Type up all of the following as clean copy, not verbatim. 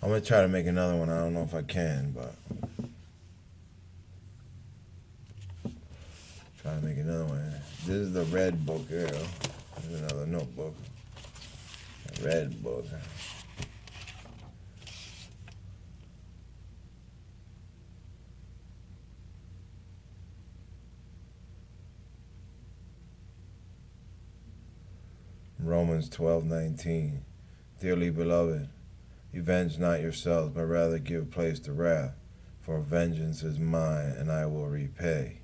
I'm gonna try to make another one. I don't know if I can, but try to make another one. This is the red book here. This is another notebook. Red book. Romans 12:19. Dearly beloved, avenge not yourselves, but rather give place to wrath. For vengeance is mine, and I will repay.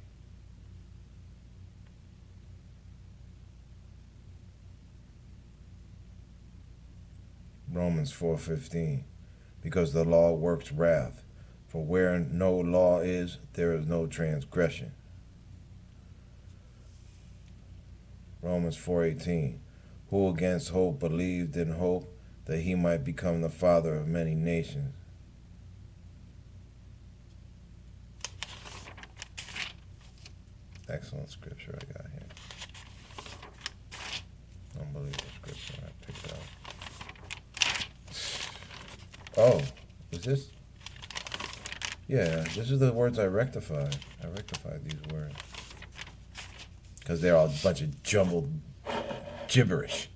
Romans 4:15. Because the law works wrath. For where no law is, there is no transgression. Romans 4:18. Who against hope believed in hope that he might become the father of many nations. Excellent scripture I got here. Unbelievable scripture I picked out. Oh, is this? Yeah, this is the words I rectified. I rectified these words. Because they're all a bunch of jumbled gibberish.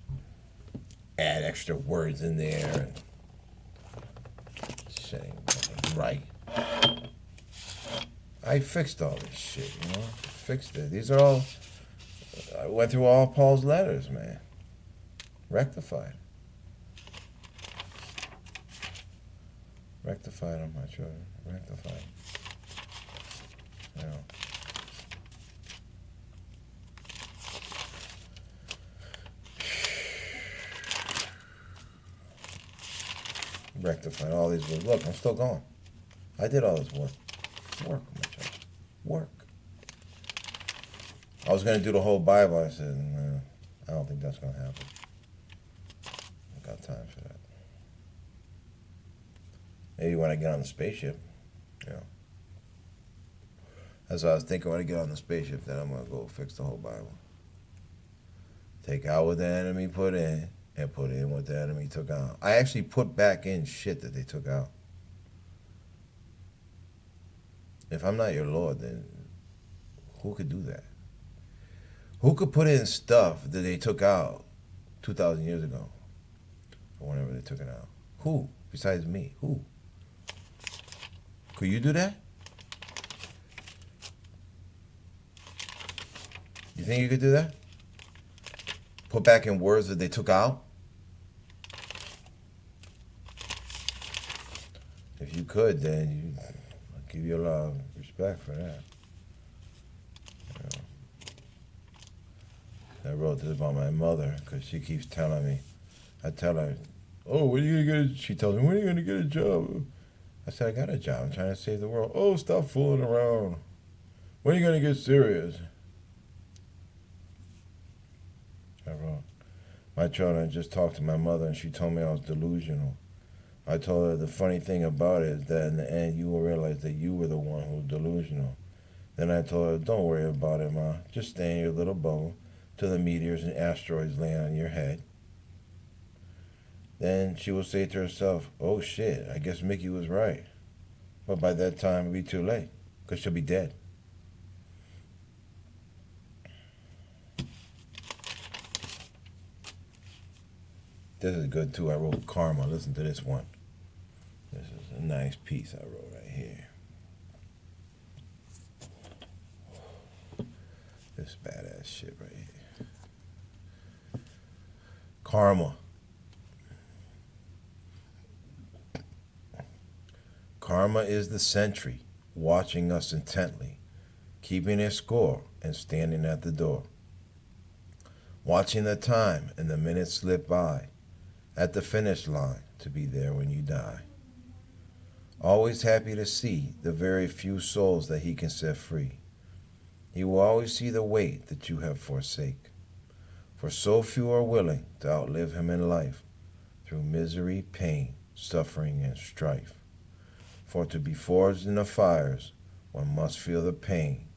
Add extra words in there and shit ain't right. I fixed all this shit, you know? Fixed it. These are all, I went through all Paul's letters, man. Rectified. Rectified on my children. Rectified. You know. Rectified all these words. Look, I'm still going. I did all this work. Work, my child. Work. I was going to do the whole Bible. I said, no, I don't think that's going to happen. I got time for that. Maybe when I get on the spaceship, you know. That's what I was thinking when I get on the spaceship, that I'm going to go fix the whole Bible. Take out what the enemy put in and put in what the enemy took out. I actually put back in shit that they took out. If I'm not your Lord, then who could do that? Who could put in stuff that they took out 2,000 years ago? Or whenever they took it out? Who? Besides me? Who? Could you do that? You think you could do that? Put back in words that they took out? If you could, then I'll give you a lot of respect for that. I wrote this about my mother because she keeps telling me. I tell her, oh, when are you going to get a... She tells me, when are you going to get a job? I said, I got a job. I'm trying to save the world. Oh, stop fooling around. When are you going to get serious? I wrote, my children just talked to my mother and she told me I was delusional. I told her the funny thing about it is that in the end you will realize that you were the one who was delusional. Then I told her, don't worry about it, Ma. Just stay in your little bubble till the meteors and asteroids land on your head. Then she will say to herself, oh shit, I guess Mickey was right. But by that time it'll be too late, because she'll be dead. This is good too. I wrote Karma. Listen to this one. This is a nice piece I wrote right here. This badass shit right here. Karma. Karma is the sentry, watching us intently, keeping a score and standing at the door. Watching the time and the minutes slip by, at the finish line to be there when you die. Always happy to see the very few souls that he can set free. He will always see the weight that you have forsake. For so few are willing to outlive him in life, through misery, pain, suffering, and strife. For to be forged in the fires, one must feel the pain,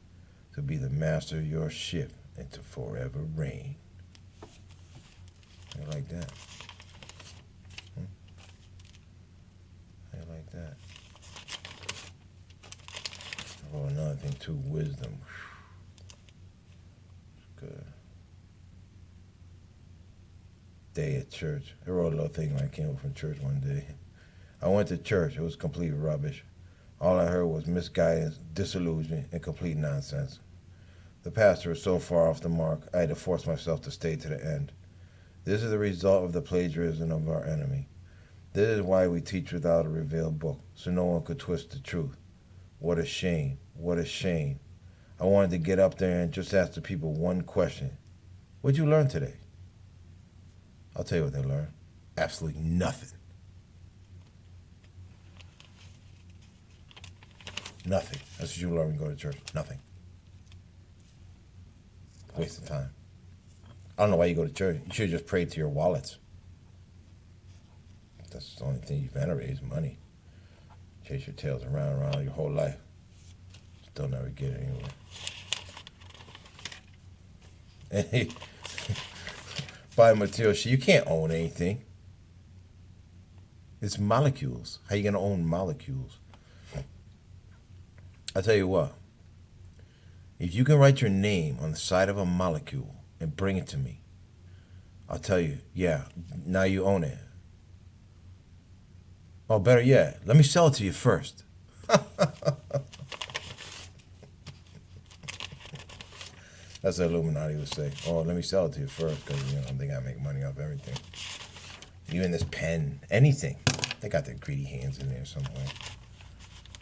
to be the master of your ship and to forever reign. I like that. something to wisdom. Good. Day at church. I wrote a little thing when I came home from church one day. I went to church. It was complete rubbish. All I heard was misguidance, disillusion, and complete nonsense. The pastor was so far off the mark, I had to force myself to stay to the end. This is the result of the plagiarism of our enemy. This is why we teach without a revealed book, so no one could twist the truth. What a shame. What a shame. I wanted to get up there and just ask the people one question. What'd you learn today? I'll tell you what they learned. Absolutely nothing. Nothing. That's what you learn when you go to church. Nothing. Waste of time. I don't know why you go to church. You should have just prayed to your wallets. That's the only thing you venerate is money. Chase your tails around and around your whole life. Still never get it anywhere. Buy material shit. You can't own anything. It's molecules. How you gonna own molecules? I'll tell you what. If you can write your name on the side of a molecule and bring it to me, I'll tell you, yeah, now you own it. Oh, better yet, let me sell it to you first. That's what Illuminati would say. Oh, let me sell it to you first because, they got to make money off everything. Even this pen, anything. They got their greedy hands in there somewhere.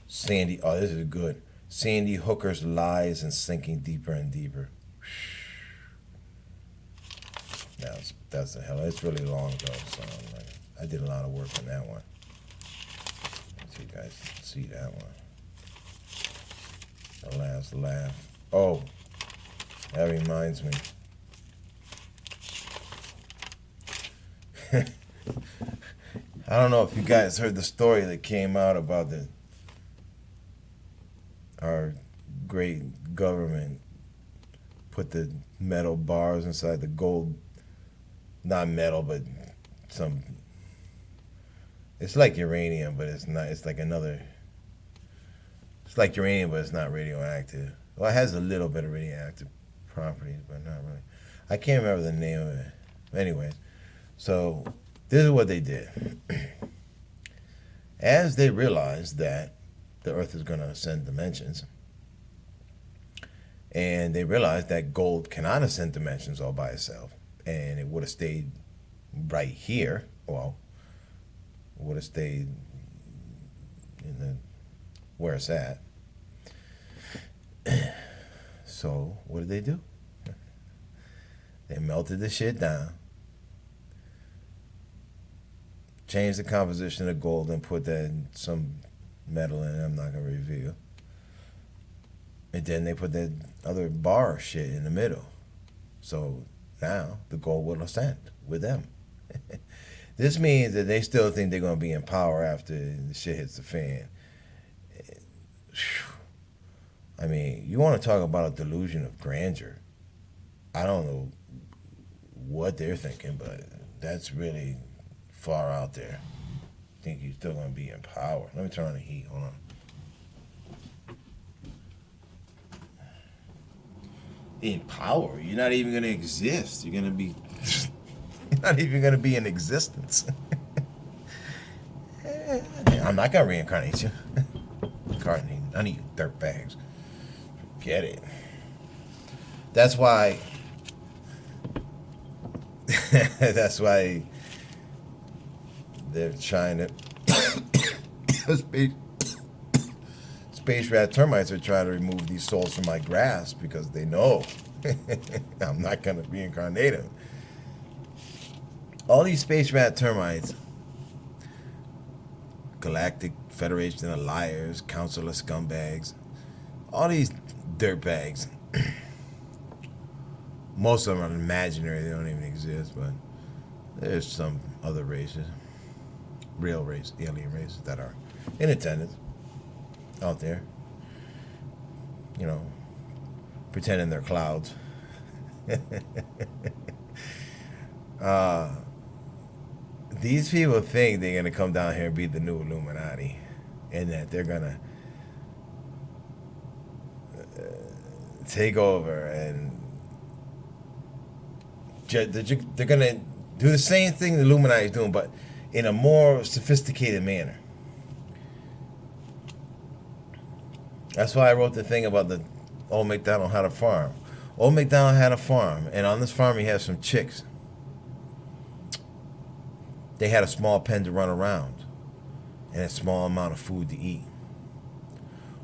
Sandy, oh, this is good. Sandy Hooker's lies and sinking deeper and deeper. That's the hell. It's really long though, so I did a lot of work on that one. So you guys see that one. The last laugh. Oh, that reminds me. I don't know if you guys heard the story that came out about our great government put the metal bars inside the gold, not metal, but some, it's like uranium, but it's not, it's like another, it's like uranium, but it's not radioactive. Well, it has a little bit of radioactive properties, but not really. I can't remember the name of it. Anyways, so this is what they did. As they realized that the Earth is going to ascend dimensions, and they realized that gold cannot ascend dimensions all by itself, and it would have stayed right here. Well, it would have stayed where it's at. So what did they do? They melted the shit down, changed the composition of gold, and put that in some metal in it I'm not going to reveal. And then they put that other bar shit in the middle. So now the gold will ascend with them. This means that they still think they're going to be in power after the shit hits the fan. I mean, you want to talk about a delusion of grandeur. I don't know what they're thinking, but that's really far out there. Think you're still going to be in power. Let me turn on the heat. Hold on. In power? You're not even going to exist. You're going to be... You're not even going to be in existence. I'm not going to reincarnate you. Reincarnate none of you dirtbags. Get it. That's why... That's why... They're trying to... Space rat termites are trying to remove these souls from my grasp because they know I'm not going to reincarnate them. All these space rat termites, Galactic Federation of Liars, Council of Scumbags, all these dirtbags, most of them are imaginary, they don't even exist, but there's some other races, real race, alien races that are in attendance out there, pretending they're clouds. These people think they're going to come down here and be the new Illuminati, and that they're going to take over, and they're gonna do the same thing the Illuminati is doing, but in a more sophisticated manner. That's why I wrote the thing about the old MacDonald had a farm. Old MacDonald had a farm, and on this farm he had some chicks. They had a small pen to run around and a small amount of food to eat.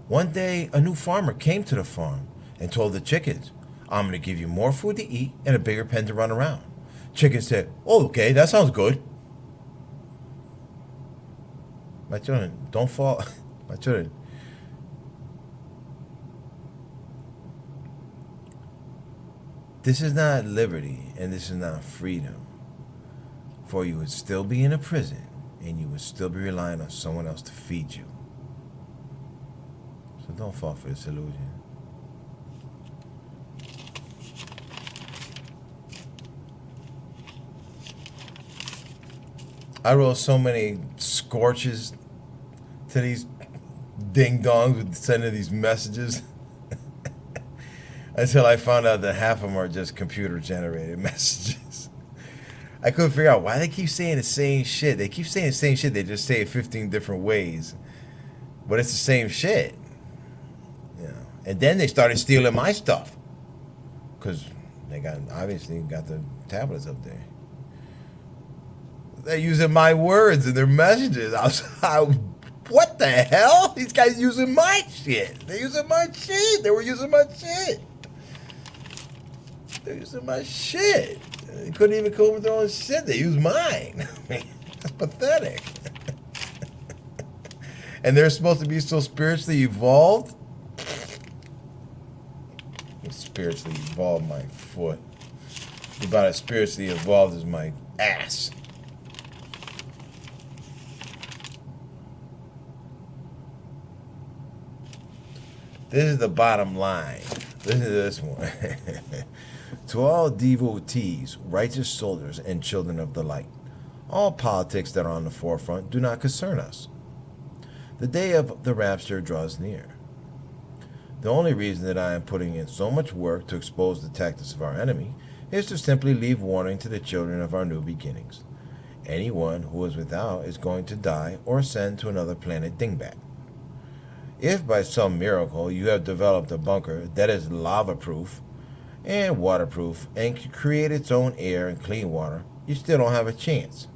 One day, a new farmer came to the farm and told the chickens, "I'm going to give you more food to eat and a bigger pen to run around." Chickens said, "Oh, okay, that sounds good." My children, don't fall. My children, this is not liberty and this is not freedom. For you would still be in a prison and you would still be relying on someone else to feed you. So don't fall for this illusion. I wrote so many scorches to these ding dongs with sending these messages until I found out that half of them are just computer generated messages. I couldn't figure out why they keep saying the same shit. They keep saying the same shit. They just say it 15 different ways, but it's the same shit. You know. And then they started stealing my stuff because they obviously got the tablets up there. They're using my words in their messages. What the hell? These guys using my shit. They're using my shit. They were using my shit. They're using my shit. They couldn't even come up with their own shit. They used mine. That's pathetic. And they're supposed to be so spiritually evolved. Spiritually evolved my foot. About as spiritually evolved as my ass. This is the bottom line. Listen to this one. To all devotees, righteous soldiers, and children of the light, all politics that are on the forefront do not concern us. The day of the rapture draws near. The only reason that I am putting in so much work to expose the tactics of our enemy is to simply leave warning to the children of our new beginnings. Anyone who is without is going to die or ascend to another planet dingbat. If by some miracle you have developed a bunker that is lava-proof and waterproof and can create its own air and clean water, you still don't have a chance.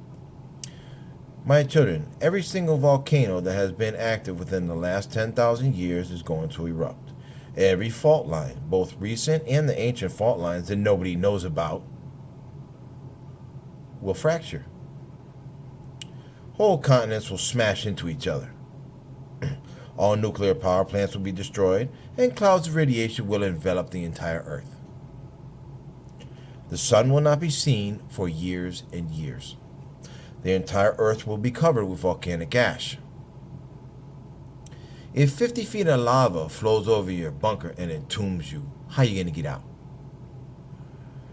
My children, every single volcano that has been active within the last 10,000 years is going to erupt. Every fault line, both recent and the ancient fault lines that nobody knows about, will fracture. Whole continents will smash into each other. All nuclear power plants will be destroyed, and clouds of radiation will envelop the entire Earth. The sun will not be seen for years and years. The entire Earth will be covered with volcanic ash. If 50 feet of lava flows over your bunker and entombs you, how are you going to get out?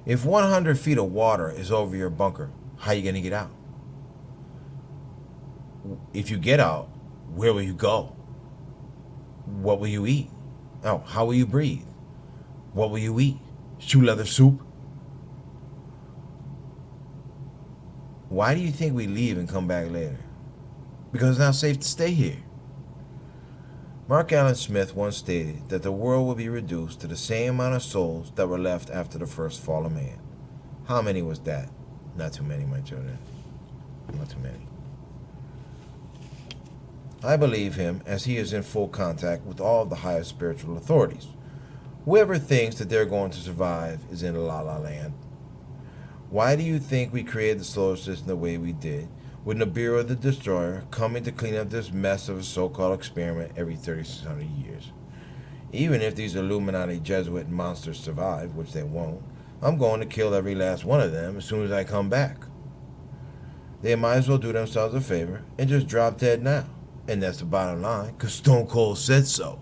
If 100 feet of water is over your bunker, how are you going to get out? If you get out, where will you go? What will you eat? Oh, how will you breathe? What will you eat? Shoe leather soup? Why do you think we leave and come back later? Because it's not safe to stay here. Mark Allen Smith once stated that the world will be reduced to the same amount of souls that were left after the first fall of man. How many was that? Not too many, my children. Not too many. I believe him as he is in full contact with all of the highest spiritual authorities. Whoever thinks that they're going to survive is in La La Land. Why do you think we created the solar system the way we did, with Nibiru the Destroyer coming to clean up this mess of a so-called experiment every 3,600 years? Even if these Illuminati Jesuit monsters survive, which they won't, I'm going to kill every last one of them as soon as I come back. They might as well do themselves a favor and just drop dead now. And that's the bottom line, because Stone Cold said so.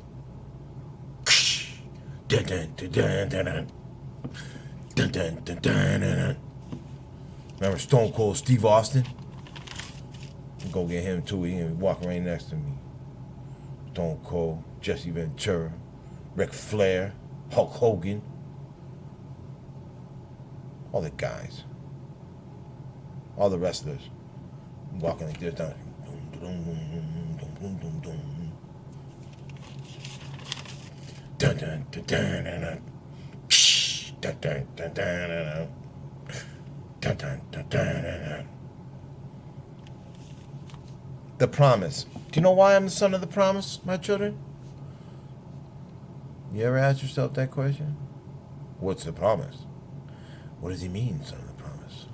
Remember Stone Cold Steve Austin? Go get him too. He can walk right next to me. Stone Cold, Jesse Ventura, Ric Flair, Hulk Hogan, all the guys, all the wrestlers walking like this. Dun, dun, dun, dun, dun, dun. Dun, dun, dun, dun, dun. Dun, dun, dun, dun, dun. The promise. Do you know why I'm the son of the promise, my children? You ever ask yourself that question? What's the promise? What does he mean, son of the promise?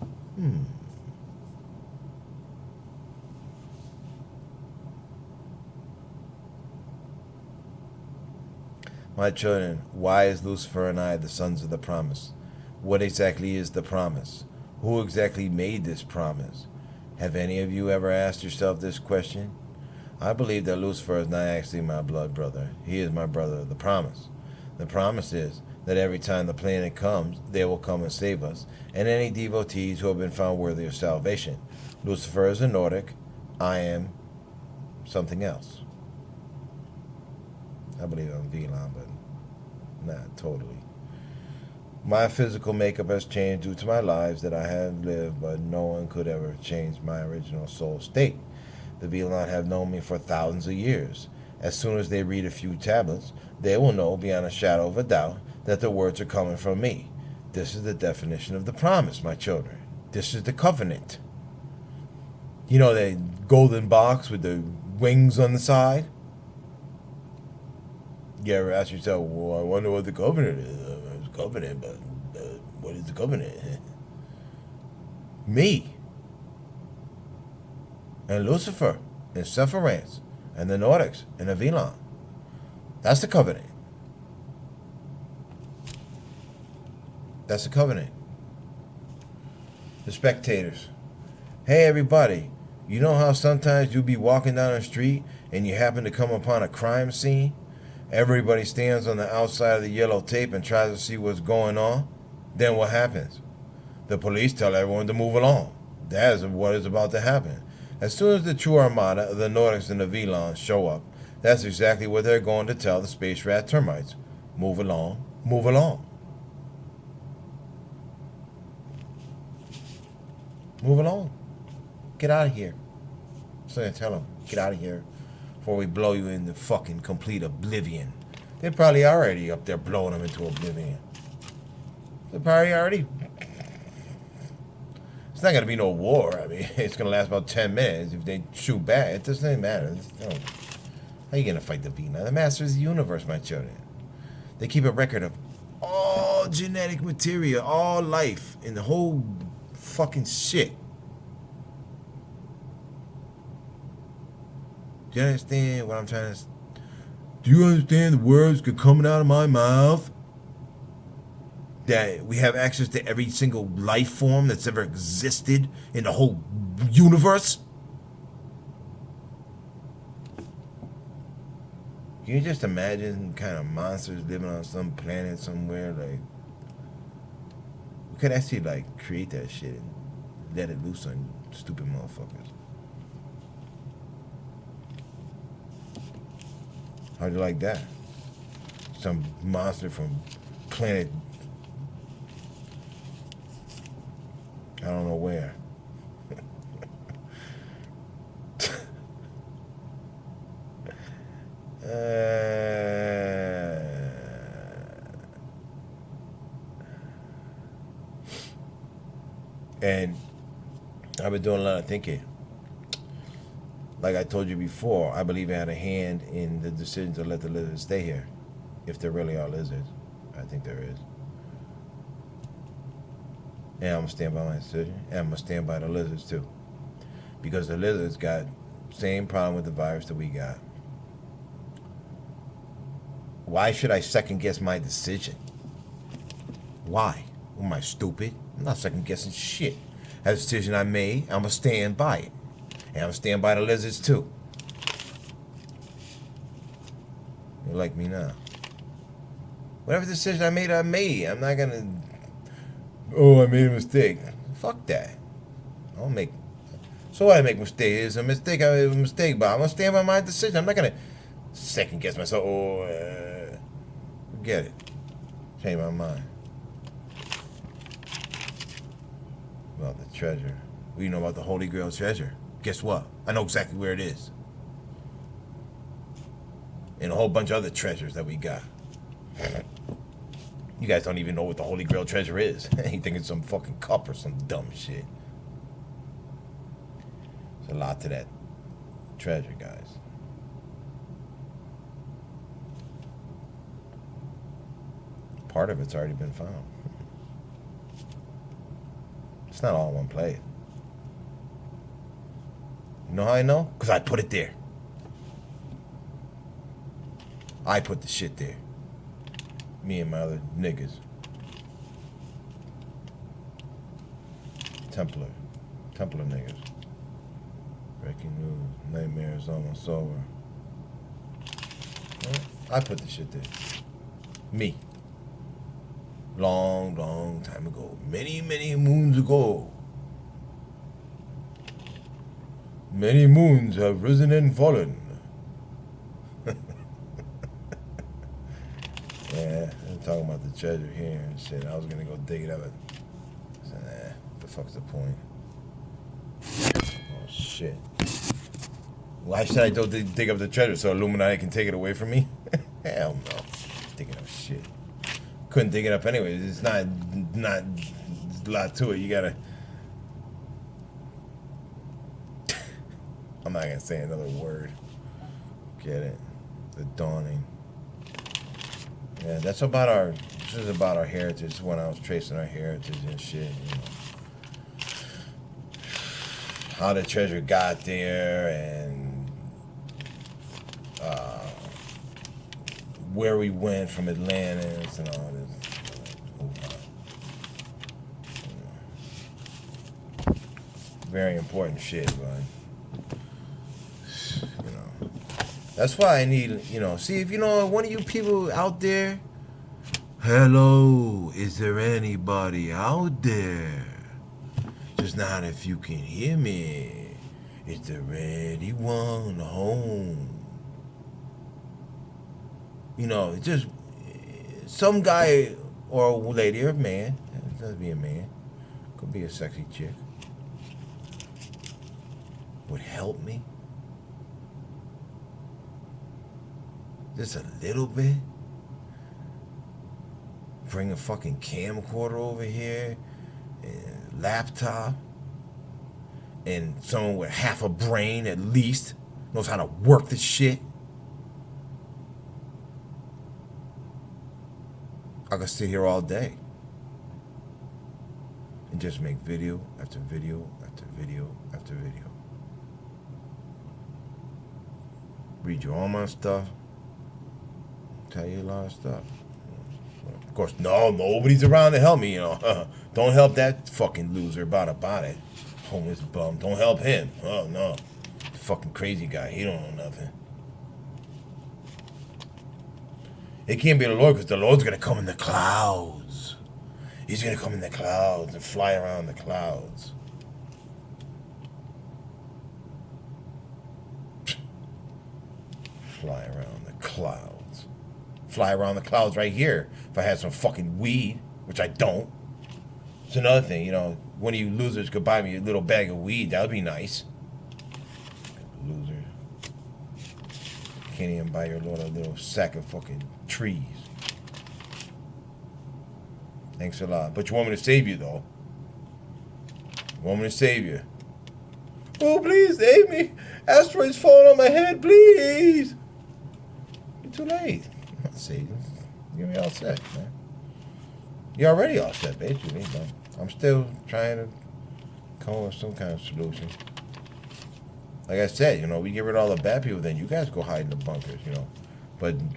My children, why is Lucifer and I the sons of the promise? What exactly is the promise? Who exactly made this promise? Have any of you ever asked yourself this question? I believe that Lucifer is not actually my blood brother. He is my brother of the promise. The promise is that every time the planet comes, they will come and save us, and any devotees who have been found worthy of salvation. Lucifer is a Nordic. I am something else. I believe I'm Velon, but not totally. My physical makeup has changed due to my lives that I have lived, but no one could ever change my original soul state. The Velon have known me for thousands of years. As soon as they read a few tablets, they will know beyond a shadow of a doubt that the words are coming from me. This is the definition of the promise, my children. This is the covenant. You know that golden box with the wings on the side? You ever ask yourself, well, I wonder what the covenant is? It's covenant, but what is the covenant? Me. And Lucifer, and Sephiroth, and the Nordics, and the Velon. That's the covenant. That's the covenant. The spectators. Hey, everybody. You know how sometimes you'll be walking down the street and you happen to come upon a crime scene? Everybody stands on the outside of the yellow tape and tries to see what's going on. Then what happens? The police tell everyone to move along. That is what is about to happen. As soon as the true armada of the Nordics and the Velons show up, that's exactly what they're going to tell the space rat termites. Move along, move along. Move along. Get out of here. So they tell them, get out of here before we blow you into fucking complete oblivion. They're probably already up there blowing them into oblivion. They're probably already... It's not going to be no war. I mean, it's going to last about 10 minutes. If they shoot back, it doesn't matter. How are you going to fight the Velon? The masters of the universe, my children. They keep a record of all genetic material, all life, and the whole fucking shit. Do you understand what I'm trying to... Do you understand the words that are coming out of my mouth? That we have access to every single life form that's ever existed in the whole universe? Can you just imagine kind of monsters living on some planet somewhere? Like, we could actually like create that shit and let it loose on stupid motherfuckers. How'd you like that? Some monster from planet... I don't know where. And I've been doing a lot of thinking. Like I told you before, I believe I had a hand in the decision to let the lizards stay here. If there really are lizards. I think there is. And I'm going to stand by my decision. And I'm going to stand by the lizards too. Because the lizards got the same problem with the virus that we got. Why should I second guess my decision? Why? Am I stupid? I'm not second guessing shit. That's a decision I made. I'm going to stand by it. And I'm going to stand by the lizards too. You're like me now. Whatever decision I made, I made. I'm not going to... Oh, I made a mistake. Fuck that. I don't make... So I make mistakes. It's a mistake. I made a mistake, but I'm going to stand by my decision. I'm not going to second guess myself. Forget it. Change my mind. About the treasure. What do you know about the Holy Grail treasure? Guess what? I know exactly where it is. And a whole bunch of other treasures that we got. You guys don't even know what the Holy Grail treasure is. You think it's some fucking cup or some dumb shit. There's a lot to that treasure, guys. Part of it's already been found. It's not all in one place. You know how I know? Because I put it there. I put the shit there. Me and my other niggas. Templar niggas. Breaking news. Nightmares almost over. I put the shit there. Me. Long time ago. Many moons ago. Many moons have risen and fallen. Yeah, I'm talking about the treasure here and shit. I was gonna go dig it up. I said, nah, the fuck's the point? Oh shit. Why should I go dig up the treasure so Illuminati can take it away from me? Hell no. Digging up shit. Couldn't dig it up anyways. It's not there's a lot to it. You gotta I'm not gonna say another word. Get it? The dawning. Yeah, this is about our heritage. When I was tracing our heritage and shit, you know, how the treasure got there and where we went from Atlantis and all this. Very important shit, but you know. That's why I need, you know, see if you know one of you people out there. Hello, is there anybody out there? Just not if you can hear me. Is there anyone home? You know, just some guy or a lady or a man. It doesn't be a man. Could be a sexy chick. Would help me. Just a little bit. Bring a fucking camcorder over here, and laptop, and someone with half a brain at least knows how to work this shit. I could sit here all day and just make video after video after video after video. Read you all my stuff. Tell you a lot of stuff. Of course, nobody's around to help me, you know. Don't help that fucking loser about it. Homeless bum. Don't help him. Oh, no. Fucking crazy guy. He don't know nothing. It can't be the Lord because the Lord's going to come in the clouds. He's going to come in the clouds and fly around the clouds. Fly around the clouds. Fly around the clouds right here if I had some fucking weed, which I don't. It's another thing, you know, one of you losers could buy me a little bag of weed. That would be nice. Loser. Can't even buy your little sack of fucking trees. Thanks a lot. But you want me to save you, though. You want me to save you. Oh, please save me. Asteroids falling on my head, please. You're too late. I'm not saving. You're me all set, man. You're already all set, basically. But I'm still trying to come up with some kind of solution. Like I said, you know, we get rid of all the bad people, then you guys go hide in the bunkers, you know. But you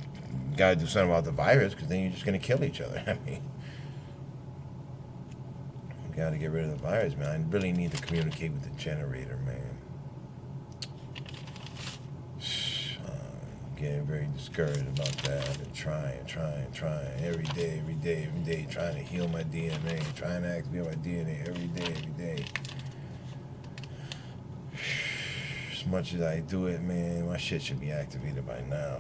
gotta do something about the virus, because then you're just gonna kill each other. I mean, we gotta get rid of the virus, man. I really need to communicate with the generator, man. Getting very discouraged about that. I've been trying every day, trying to heal my DNA, trying to activate my DNA every day. As much as I do it, man, my shit should be activated by now.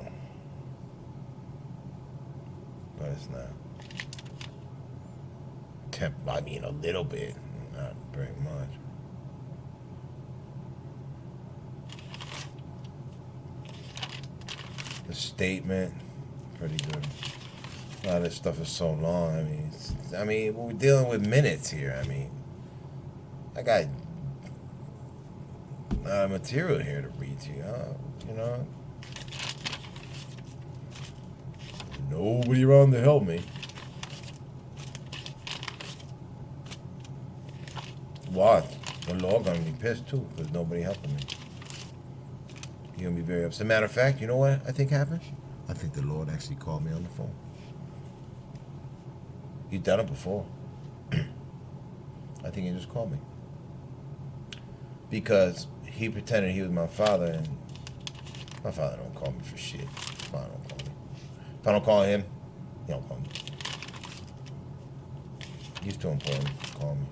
but it's not. I mean, a little bit, not very much. The statement, pretty good. A lot of this stuff is so long. I mean, we're dealing with minutes here. I mean, I got material here to read to you. You know, nobody around to help me. Watch. The Lord gonna be pissed too, because nobody helping me. He's gonna be very upset. Matter of fact, you know what I think happened? I think the Lord actually called me on the phone. He's done it before. I think he just called me. Because he pretended he was my father, and my father don't call me for shit. My father don't call me. If I don't call him, he don't call me. He's too important to call me.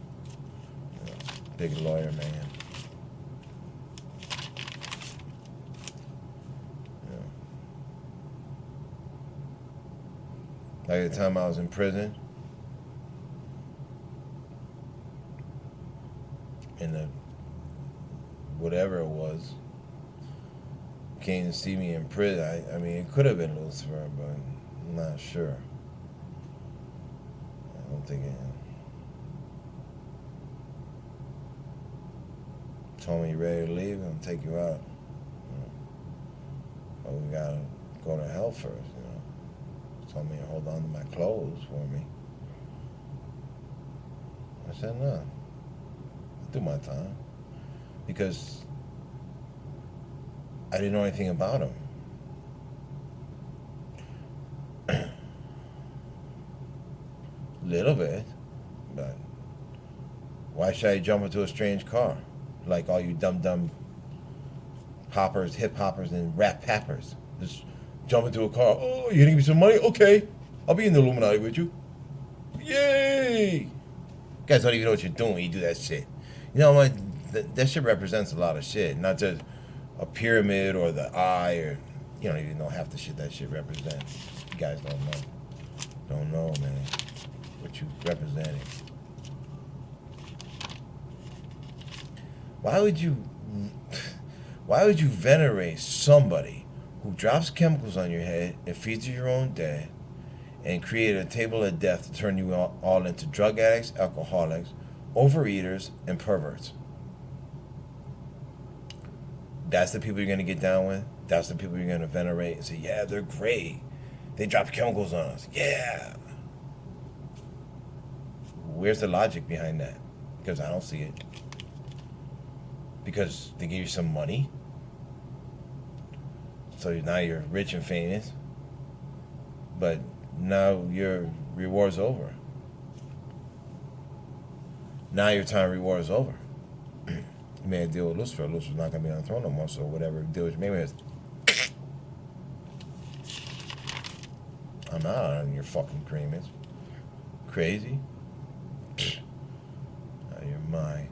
You know, big lawyer, man. Like the time I was in prison, and the whatever it was came to see me in prison. I mean, it could have been Lucifer, but I'm not sure. I don't think it. Told me, you ready to leave? I'll take you out. But we gotta go to hell first, you know. Told me to hold on to my clothes for me. I said, no. I'll do my time. Because I didn't know anything about him. Little bit, but why should I jump into a strange car? Like all you dumb poppers, hip hoppers, and rap pappers. Just jump into a car. Oh, you gonna give me some money? Okay. I'll be in the Illuminati with you. Yay! You guys don't even know what you're doing when you do that shit. You know what? That shit represents a lot of shit. Not just a pyramid or the eye, or you don't even know half the shit that shit represents. You guys don't know. Don't know, man, what you representing. Why would you venerate somebody who drops chemicals on your head and feeds you your own dead and create a table of death to turn you all into drug addicts, alcoholics, overeaters, and perverts? That's the people you're going to get down with? That's the people you're going to venerate and say, yeah, they're great. They dropped chemicals on us. Yeah. Where's the logic behind that? Because I don't see it. Because they give you some money. So now you're rich and famous. But now your reward's over. Now your time reward is over. You made a deal with Lucifer. Lucifer's not going to be on the throne no more. So whatever deal you made with, I'm not on your fucking agreements. Crazy? Out of your mind.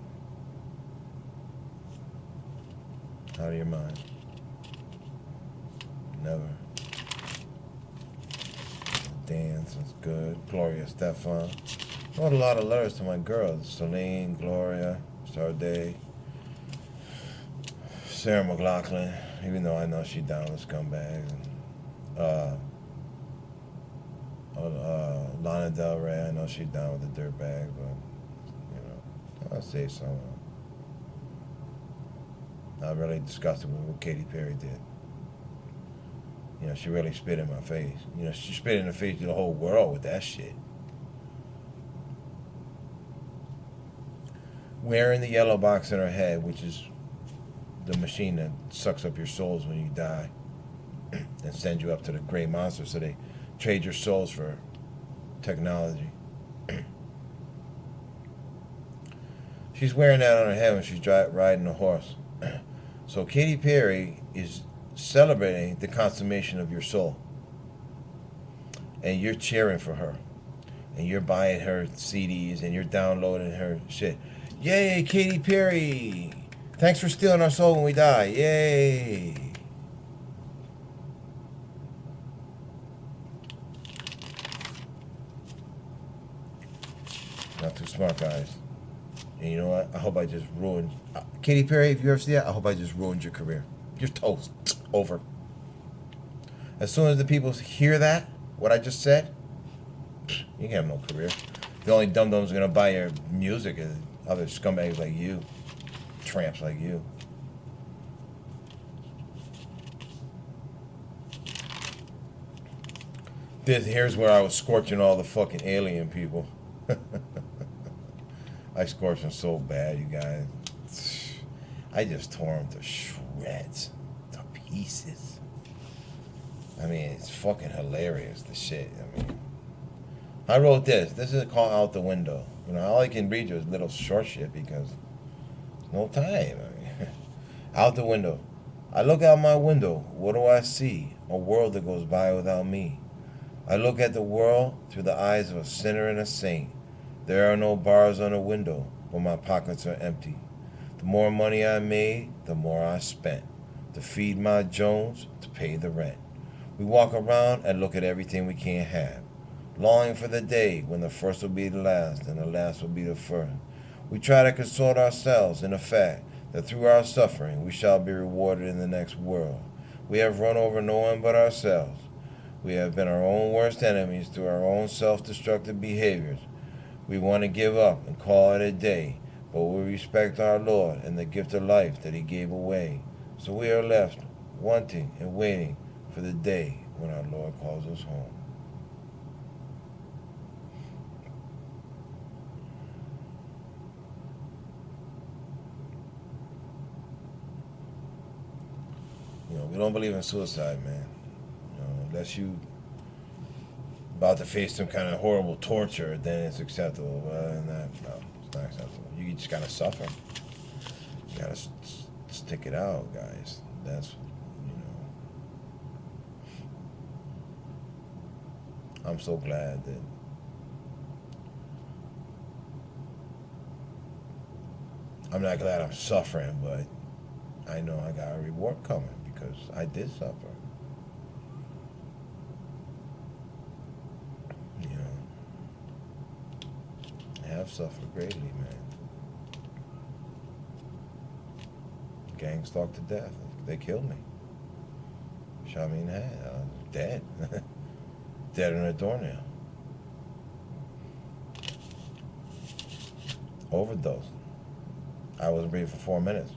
Out of your mind. Never. Dance is good. Gloria Estefan. I wrote a lot of letters to my girls. Celine, Gloria, Sade, Sarah McLachlan, even though I know she down with scumbags. And, Lana Del Rey, I know she's down with the dirtbag, but, you know, I'll say something. I'm really disgusted with what Katy Perry did. You know, she really spit in my face. You know, she spit in the face of the whole world with that shit. Wearing the yellow box in her head, which is the machine that sucks up your souls when you die and sends you up to the gray monster, so they trade your souls for technology. She's wearing that on her head when she's riding a horse. So Katy Perry is celebrating the consummation of your soul. And you're cheering for her. And you're buying her CDs and you're downloading her shit. Yay, Katy Perry! Thanks for stealing our soul when we die. Yay! Not too smart, guys. And you know what? I hope I just ruined. Katy Perry, if you ever see that, I hope I just ruined your career. You're toast. Over. As soon as the people hear that, what I just said, you can have no career. The only dum-dums going to buy your music is other scumbags like you. Tramps like you. Here's where I was scorching all the fucking alien people. I scorched them so bad, you guys. I just tore them to shreds, to pieces. I mean, it's fucking hilarious, the shit. I mean, I wrote this. This is called Out the Window. You know, all I can read you is little short shit because no time. I mean, out the window. I look out my window. What do I see? A world that goes by without me. I look at the world through the eyes of a sinner and a saint. There are no bars on the window, but my pockets are empty. The more money I made, the more I spent. To feed my Jones, to pay the rent. We walk around and look at everything we can't have. Longing for the day when the first will be the last and the last will be the first. We try to console ourselves in the fact that through our suffering we shall be rewarded in the next world. We have run over no one but ourselves. We have been our own worst enemies through our own self-destructive behaviors. We want to give up and call it a day, but we respect our Lord and the gift of life that He gave away. So we are left wanting and waiting for the day when our Lord calls us home. You know, we don't believe in suicide, man. You know, unless you about to face some kind of horrible torture, then it's acceptable. But other than that, no, it's not acceptable. You just gotta suffer. You gotta stick it out, guys. That's, you know. I'm so glad that I'm not glad I'm suffering, but I know I got a reward coming because I did suffer. You know, I have suffered greatly, man. Gang stalked to death. They killed me. Shot me in the head. I was dead. Dead in a doornail. Overdose. I wasn't breathing for 4 minutes.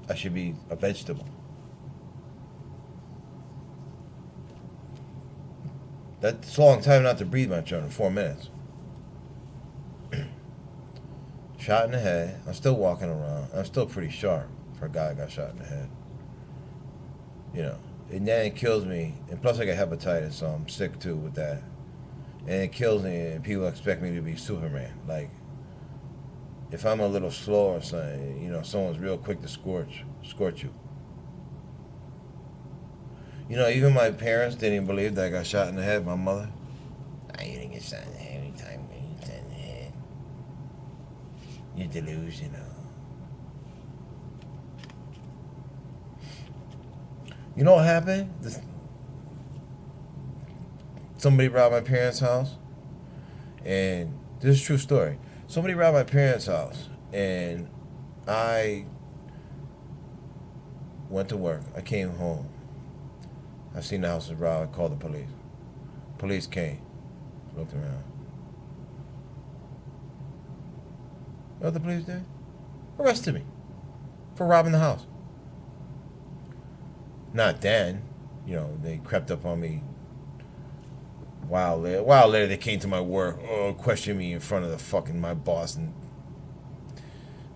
I should be a vegetable. That's a long time not to breathe much in 4 minutes. Shot in the head. I'm still walking around. I'm still pretty sharp for a guy that got shot in the head. You know, and then it kills me. And plus I got hepatitis, so I'm sick too with that. And it kills me, and people expect me to be Superman. Like, if I'm a little slow or something, you know, someone's real quick to scorch you. You know, even my parents didn't even believe that I got shot in the head. My mother, you didn't get shot in the head anytime you get shot in the head. You're delusional. You know what happened? Somebody robbed my parents' house, and this is a true story. Somebody robbed my parents' house, and I went to work. I came home. I seen the house was robbed. I called the police. Police came, looked around. You know what the police did? Arrested me for robbing the house. Not then. You know, they crept up on me. While later they came to my work, questioned me in front of the fucking my boss and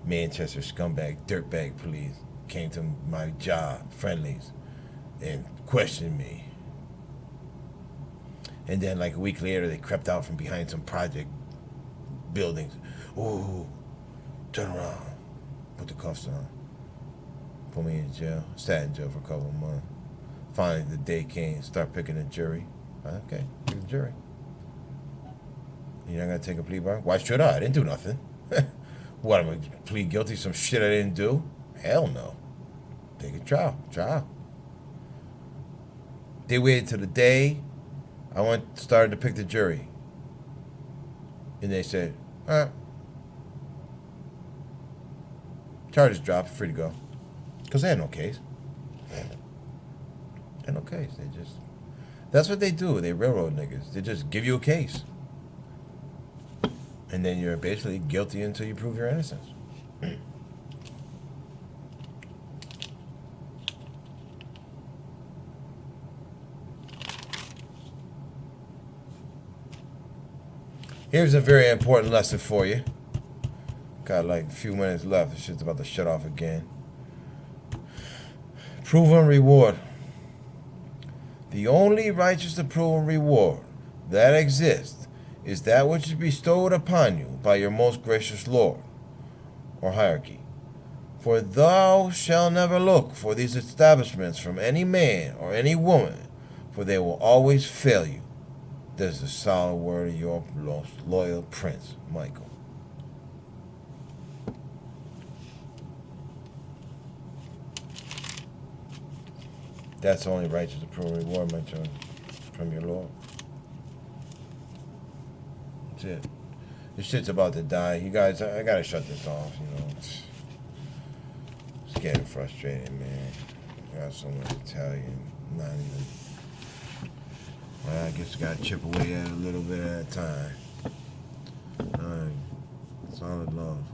Manchester scumbag, dirtbag police came to my job, friendlies, and questioned me. And then like a week later they crept out from behind some project buildings. Ooh, turn around, put the cuffs on, put me in jail. Sat in jail for a couple of months. Finally the day came, start picking a jury. Okay, pick the jury. You're not gonna take a plea bar? Why should I? I didn't do nothing. What, am I gonna plead guilty to some shit I didn't do? Hell no. Take a trial. They waited till the day I started to pick the jury. And they said, all right, charges dropped, free to go. Because they had no case. They had no case. They just, that's what they do. They railroad niggas. They just give you a case. And then you're basically guilty until you prove your innocence. Here's a very important lesson for you. Got like a few minutes left. This shit's about to shut off again. Proven reward. The only righteous and proven reward that exists is that which is bestowed upon you by your most gracious Lord, or hierarchy. For thou shalt never look for these establishments from any man or any woman, for they will always fail you. This is the solid word of your most loyal prince, Michael. That's the only righteous and proven reward, my child, from your Lord. That's it. This shit's about to die. You guys, I gotta shut this off, you know. It's getting frustrating, man. I got so much to tell you. Not even. Well, I guess I gotta chip away at it a little bit at a time. Alright. Solid love.